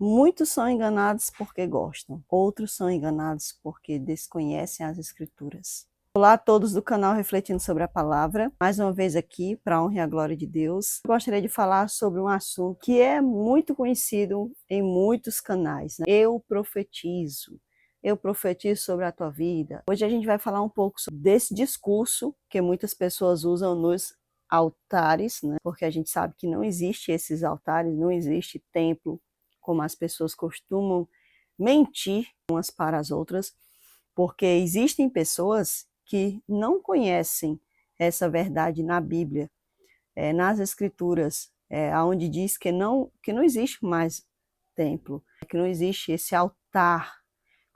Muitos são enganados porque gostam, outros são enganados porque desconhecem as Escrituras. Olá a todos do canal Refletindo sobre a Palavra, mais uma vez aqui para a honra e a glória de Deus. Eu gostaria de falar sobre um assunto que é muito conhecido em muitos canais, né? Eu profetizo sobre a tua vida. Hoje a gente vai falar um pouco desse discurso que muitas pessoas usam nos altares, né? Porque a gente sabe que não existe esses altares, não existe templo, como as pessoas costumam mentir umas para as outras, porque existem pessoas que não conhecem essa verdade na Bíblia, nas Escrituras, onde diz que não existe mais templo, que não existe esse altar,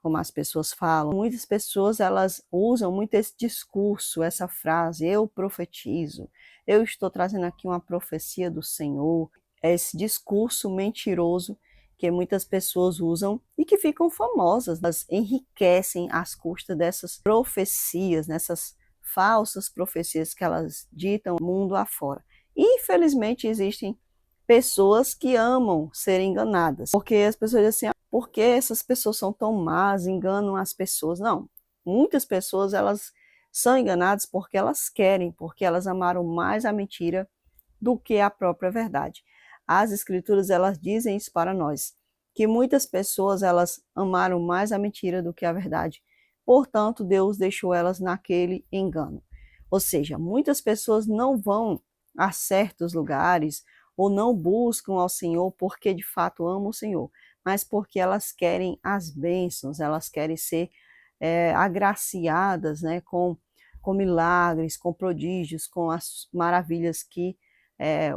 como as pessoas falam. Muitas pessoas elas usam muito esse discurso, essa frase, eu profetizo, eu estou trazendo aqui uma profecia do Senhor, esse discurso mentiroso que muitas pessoas usam e que ficam famosas, elas enriquecem às custas dessas profecias, nessas falsas profecias que elas ditam mundo afora. E, infelizmente, existem pessoas que amam ser enganadas, porque as pessoas dizem assim, por que essas pessoas são tão más, enganam as pessoas? Não, muitas pessoas elas são enganadas porque elas querem, porque elas amaram mais a mentira do que a própria verdade. As Escrituras elas dizem isso para nós, que muitas pessoas elas amaram mais a mentira do que a verdade. Portanto, Deus deixou elas naquele engano. Ou seja, muitas pessoas não vão a certos lugares ou não buscam ao Senhor porque de fato amam o Senhor, mas porque elas querem as bênçãos, elas querem ser agraciadas, né, com milagres, com prodígios, com as maravilhas que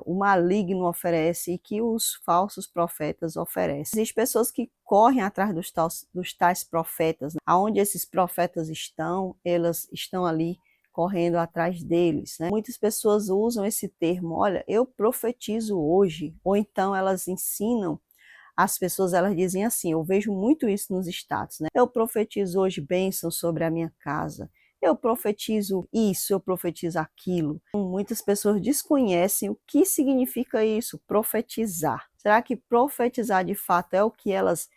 o maligno oferece e que os falsos profetas oferecem. Existem pessoas que correm atrás dos tais profetas, né? Aonde esses profetas estão, elas estão ali correndo atrás deles, né? Muitas pessoas usam esse termo, olha, eu profetizo hoje, ou então elas ensinam as pessoas, elas dizem assim, eu vejo muito isso nos status, né? Eu profetizo hoje bênção sobre a minha casa, eu profetizo isso, eu profetizo aquilo. Muitas pessoas desconhecem o que significa isso, profetizar. Será que profetizar de fato é o que elas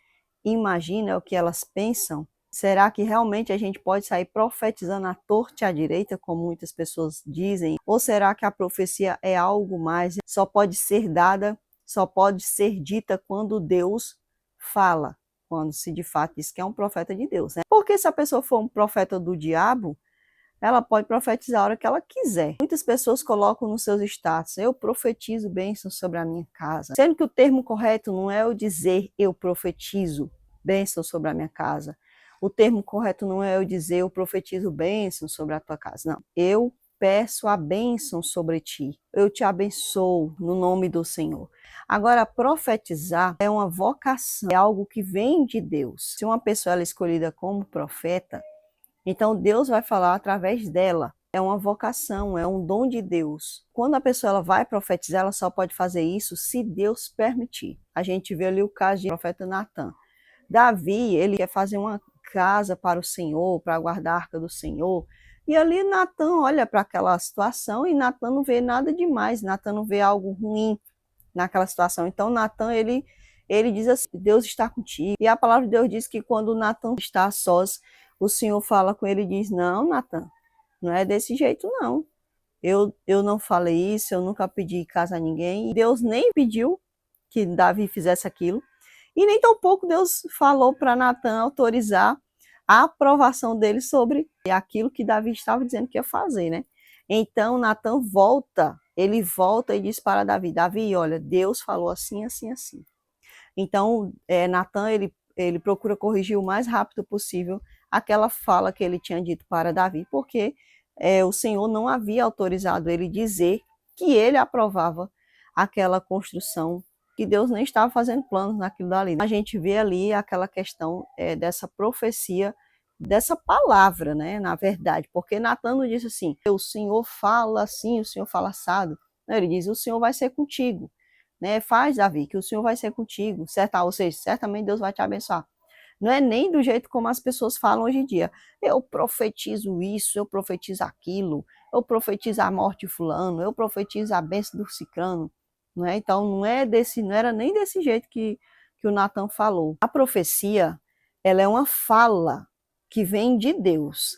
imaginam, é o que elas pensam? Será que realmente a gente pode sair profetizando à torta e à direita, como muitas pessoas dizem? Ou será que a profecia é algo mais, só pode ser dada, só pode ser dita quando Deus fala? Quando se de fato diz que é um profeta de Deus, né? Porque se a pessoa for um profeta do diabo, ela pode profetizar a hora que ela quiser. Muitas pessoas colocam nos seus status, eu profetizo bênçãos sobre a minha casa. Sendo que o termo correto não é eu dizer eu profetizo bênçãos sobre a minha casa. O termo correto não é eu dizer eu profetizo bênçãos sobre a tua casa. Não, eu peço a bênção sobre ti. Eu te abençoo no nome do Senhor. Agora, profetizar é uma vocação, é algo que vem de Deus. Se uma pessoa é escolhida como profeta, então Deus vai falar através dela. É uma vocação, é um dom de Deus. Quando a pessoa ela vai profetizar, ela só pode fazer isso se Deus permitir. A gente vê ali o caso do profeta Natan. Davi, ele quer fazer uma casa para o Senhor, para guardar a arca do Senhor. E ali Natan olha para aquela situação e Natan não vê nada demais, Natan não vê algo ruim naquela situação. Então Natan, ele diz assim, Deus está contigo. E a palavra de Deus diz que quando Natan está a sós, o Senhor fala com ele e diz, não, Natan, não é desse jeito não. Eu não falei isso, eu nunca pedi casa a ninguém. Deus nem pediu que Davi fizesse aquilo. E nem tampouco Deus falou para Natan autorizar a aprovação dele sobre aquilo que Davi estava dizendo que ia fazer, né? Então Natan volta, ele volta e diz para Davi, Davi, olha, Deus falou assim, assim, assim. Então Natan, ele procura corrigir o mais rápido possível aquela fala que ele tinha dito para Davi, porque o Senhor não havia autorizado ele dizer que ele aprovava aquela construção, que Deus nem estava fazendo planos naquilo dali. A gente vê ali aquela questão dessa profecia, dessa palavra, né, na verdade, porque Natan não disse assim, o Senhor fala assim, o Senhor fala assado. Não, ele diz, o Senhor vai ser contigo, né, faz, Davi, que o Senhor vai ser contigo, ou seja, certamente Deus vai te abençoar. Não é nem do jeito como as pessoas falam hoje em dia. Eu profetizo isso, eu profetizo aquilo, eu profetizo a morte de fulano, eu profetizo a bênção do ciclano. Não é? Então não era nem desse jeito que que o Natan falou. A profecia, ela é uma fala que vem de Deus.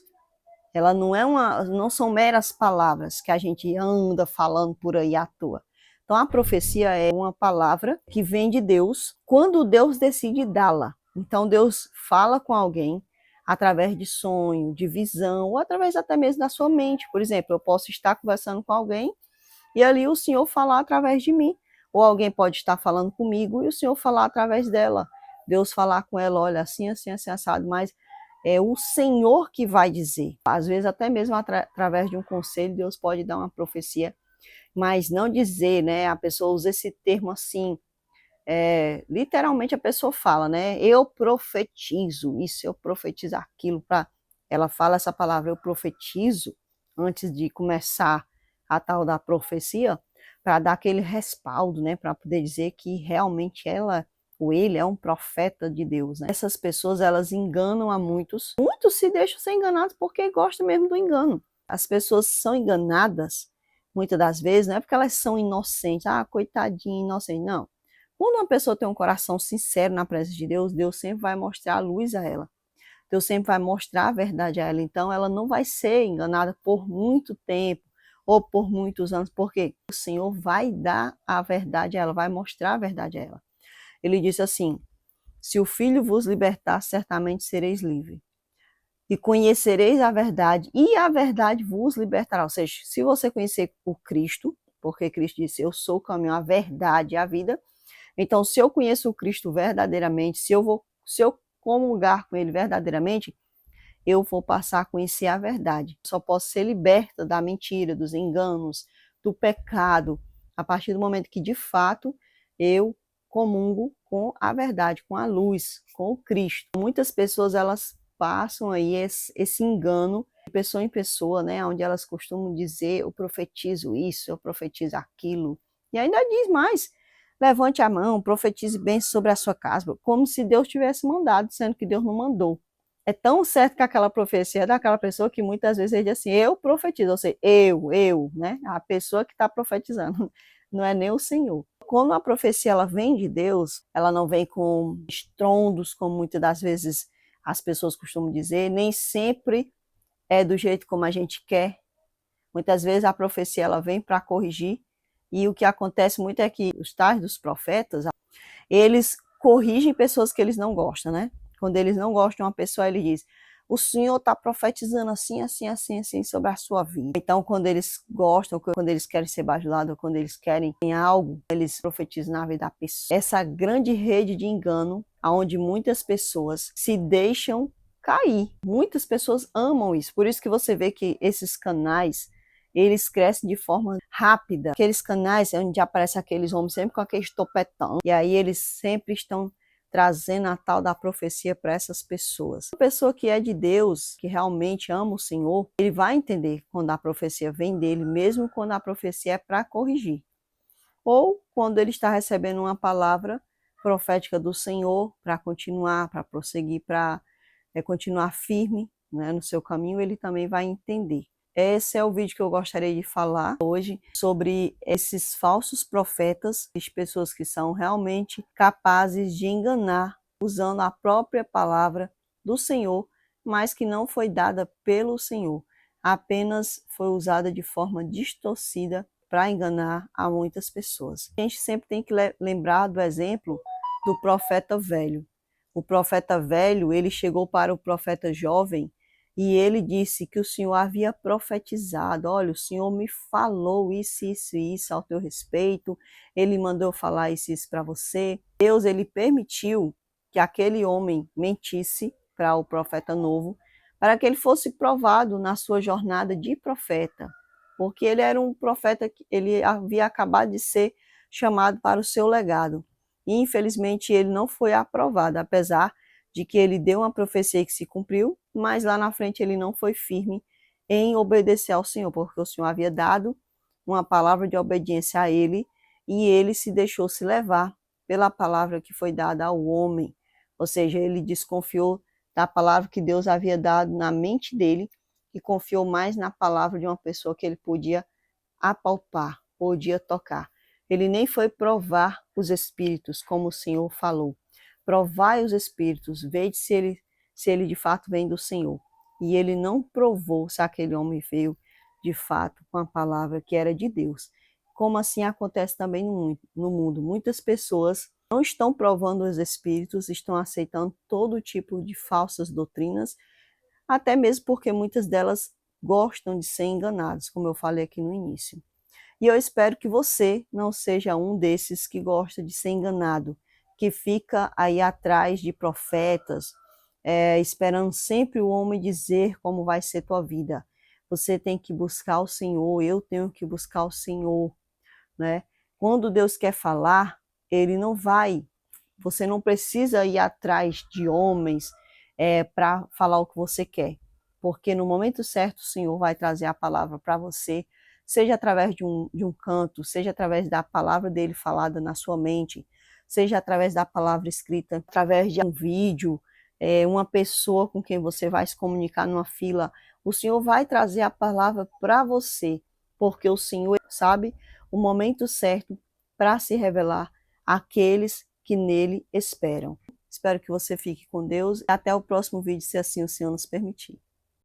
Ela não são meras palavras que a gente anda falando por aí à toa. Então a profecia é uma palavra que vem de Deus quando Deus decide dá-la. Então Deus fala com alguém através de sonho, de visão, ou através até mesmo da sua mente. Por exemplo, eu posso estar conversando com alguém e ali o Senhor falar através de mim. Ou alguém pode estar falando comigo e o Senhor falar através dela. Deus falar com ela, olha, assim, assim, assim, assado, mas é o Senhor que vai dizer. Às vezes, até mesmo através de um conselho, Deus pode dar uma profecia, mas não dizer, né? A pessoa usa esse termo assim, literalmente a pessoa fala, né? Eu profetizo isso, eu profetizo aquilo. Ela fala essa palavra, eu profetizo, antes de começar a tal da profecia, para dar aquele respaldo, né? Para poder dizer que realmente ela ou ele é um profeta de Deus, né? Essas pessoas, elas enganam a muitos. Muitos se deixam ser enganados porque gostam mesmo do engano. As pessoas são enganadas, muitas das vezes, não é porque elas são inocentes. Ah, coitadinha, inocente. Não. Quando uma pessoa tem um coração sincero na presença de Deus, Deus sempre vai mostrar a luz a ela. Deus sempre vai mostrar a verdade a ela. Então, ela não vai ser enganada por muito tempo ou por muitos anos, porque o Senhor vai dar a verdade a ela, vai mostrar a verdade a ela. Ele disse assim, se o Filho vos libertar, certamente sereis livres. E conhecereis a verdade, e a verdade vos libertará. Ou seja, se você conhecer o Cristo, porque Cristo disse, eu sou o caminho, a verdade e a vida, então se eu conheço o Cristo verdadeiramente, se eu comungar com ele verdadeiramente, eu vou passar a conhecer a verdade. Só posso ser liberta da mentira, dos enganos, do pecado, a partir do momento que de fato eu comungo com a verdade, com a luz, com o Cristo. Muitas pessoas, elas passam aí esse engano de pessoa em pessoa, né, onde elas costumam dizer, eu profetizo isso, eu profetizo aquilo, e ainda diz mais, levante a mão, profetize bem sobre a sua casa, como se Deus tivesse mandado, sendo que Deus não mandou. É tão certo que aquela profecia é daquela pessoa que muitas vezes ele diz assim, eu profetizo, ou seja, eu, né, a pessoa que está profetizando, não é nem o Senhor. Quando a profecia ela vem de Deus, ela não vem com estrondos, como muitas das vezes as pessoas costumam dizer, nem sempre é do jeito como a gente quer. Muitas vezes a profecia ela vem para corrigir, e o que acontece muito é que os tais dos profetas, eles corrigem pessoas que eles não gostam, né? Quando eles não gostam de uma pessoa, ele diz, o Senhor está profetizando assim, assim, assim, assim sobre a sua vida. Então, quando eles gostam, quando eles querem ser bajulados, quando eles querem algo, eles profetizam na vida da pessoa. Essa grande rede de engano, onde muitas pessoas se deixam cair. Muitas pessoas amam isso. Por isso que você vê que esses canais, eles crescem de forma rápida. Aqueles canais onde aparecem aqueles homens sempre com aquele topetão. E aí eles sempre estão trazendo a tal da profecia para essas pessoas. Uma pessoa que é de Deus, que realmente ama o Senhor, ele vai entender quando a profecia vem dele, mesmo quando a profecia é para corrigir. Ou quando ele está recebendo uma palavra profética do Senhor para continuar, para prosseguir, para continuar firme, né, no seu caminho, ele também vai entender. Esse é o vídeo que eu gostaria de falar hoje sobre esses falsos profetas, as pessoas que são realmente capazes de enganar usando a própria palavra do Senhor, mas que não foi dada pelo Senhor, apenas foi usada de forma distorcida para enganar a muitas pessoas. A gente sempre tem que lembrar do exemplo do profeta velho. O profeta velho, ele chegou para o profeta jovem e ele disse que o Senhor havia profetizado, olha, o Senhor me falou isso, isso e isso ao teu respeito, ele mandou falar isso e isso para você. Deus, ele permitiu que aquele homem mentisse para o profeta novo, para que ele fosse provado na sua jornada de profeta, porque ele era um profeta que ele havia acabado de ser chamado para o seu legado. E infelizmente ele não foi aprovado, apesar de que ele deu uma profecia que se cumpriu, mas lá na frente ele não foi firme em obedecer ao Senhor, porque o Senhor havia dado uma palavra de obediência a ele, e ele se deixou se levar pela palavra que foi dada ao homem, ou seja, ele desconfiou da palavra que Deus havia dado na mente dele, e confiou mais na palavra de uma pessoa que ele podia apalpar, podia tocar. Ele nem foi provar os espíritos, como o Senhor falou. Provai os espíritos, vede se ele de fato vem do Senhor. E ele não provou se aquele homem veio de fato com a palavra que era de Deus. Como assim acontece também no mundo. Muitas pessoas não estão provando os espíritos, estão aceitando todo tipo de falsas doutrinas, até mesmo porque muitas delas gostam de ser enganadas, como eu falei aqui no início. E eu espero que você não seja um desses que gosta de ser enganado, que fica aí atrás de profetas, esperando sempre o homem dizer como vai ser tua vida. Você tem que buscar o Senhor, eu tenho que buscar o Senhor, né? Quando Deus quer falar, ele não vai. Você não precisa ir atrás de homens para falar o que você quer, porque no momento certo o Senhor vai trazer a palavra para você, seja através de um canto, seja através da palavra dele falada na sua mente, seja através da palavra escrita, através de um vídeo, uma pessoa com quem você vai se comunicar numa fila. O Senhor vai trazer a palavra para você, porque o Senhor sabe o momento certo para se revelar àqueles que nele esperam. Espero que você fique com Deus. Até o próximo vídeo, se assim o Senhor nos permitir.